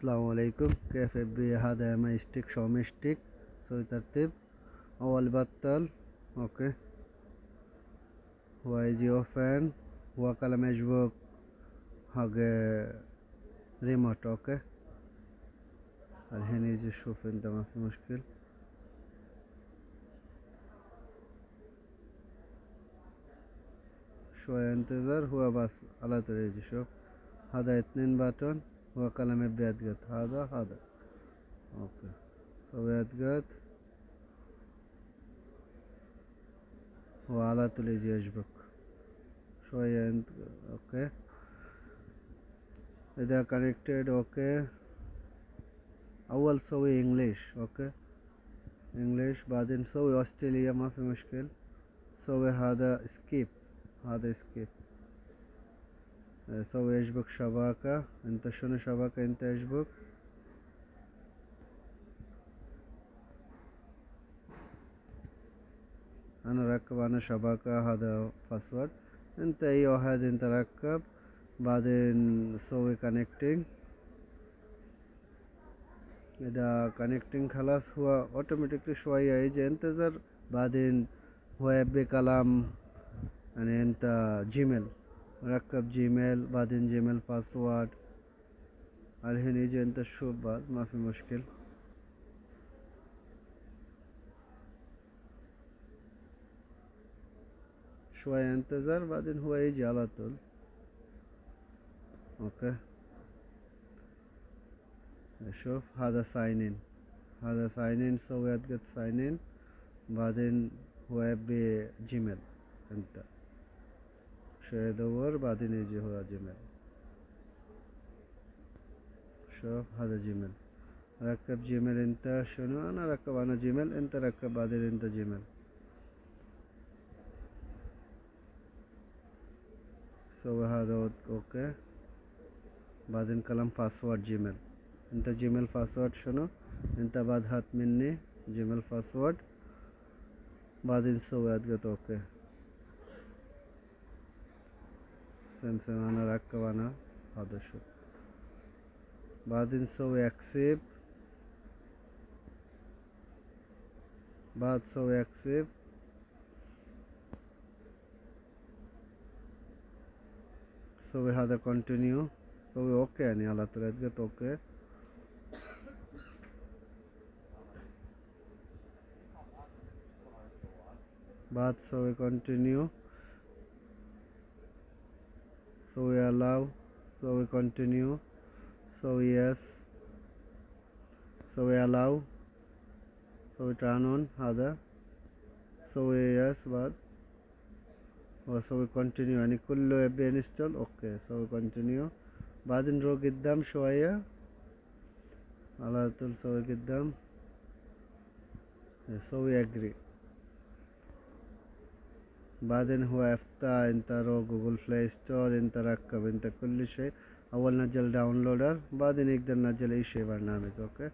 السلام عليكم. كيف هذا ماي ستيك شاومي ستيك. سوي ترتيب. أول بطل. أوكي. هو يجي أوفن. هو قلم يجبك حق ريموت. أوكي. الحين يجي شوف أنت ما في مشكل. شوية انتظر. هو بس على طول يجي شوف. هذا 2 باتون. هو قلم يبي يضغط هذا. أوكي. سوي يضغط. هو على طول يجي يجبك شوية انت. اوكي. إذا كونكتد. اوكي. أول سوي انجليش. اوكي. انجليش بعدين سوي أستراليا ما في مشكل. سوي هذا سكيب. هذا سكيب. سوي يجبك شبكة. انت شنو شبكة انت يجبك؟ أنا ركب أنا شبكة. هذا باسورد. انت أي واحد انت ركب. بعدين سوي كونكتينج. إذا كونكتينج خلاص هو أوتوماتيكلي شوية يجي انتظر. بعدين هو يبي كلام يعني انت جيميل ركب جيميل. بعدين جيميل باسورد. الحين يجي انت شوف بعد ما في مشكل. شوية انتظر بعدين هو يجي على طول. اوكي. شوف هذا ساين ان. سوي اضغط ساين ان. بعدين هو يبي جيميل. انت شوية يدور بعدين يجي هو جيميل. شوف هذا جيميل. ركب جيميل انت شنو. انا ركب انا جيميل. انت ركب بعدين انت جيميل. سوي هذا اوكي. بعدين كلام باسورد جيميل. انت جيميل باسورد شنو. انت بعد هات مني جيميل باسورد. بعدين سوي اضغط اوكي. سم انا ركب انا هذا شو. بعدين سوي اكسب. بعد سوي اكسب. سوي هذا كونتينيو. سوي اوكي يعني على طول اضغط اوكي. بعد سوي كونتينيو. سوي allow. سوي كونتينيو. سوي يس. سوي allow. سوي turn on هذا. سوي يس بعد. وسوي كونتينيو يعني كله يبي انستول. اوكي. سوي كونتينيو. بعدين رو قدام شوية على طول. سوي قدام. سوي اجري. بعدين هو افتح انت رو جوجل بلاي ستور. انت ركب انت كل شيء. اول نزل داونلودر. بعدين يقدر نزل اي شيء برنامج. اوكي.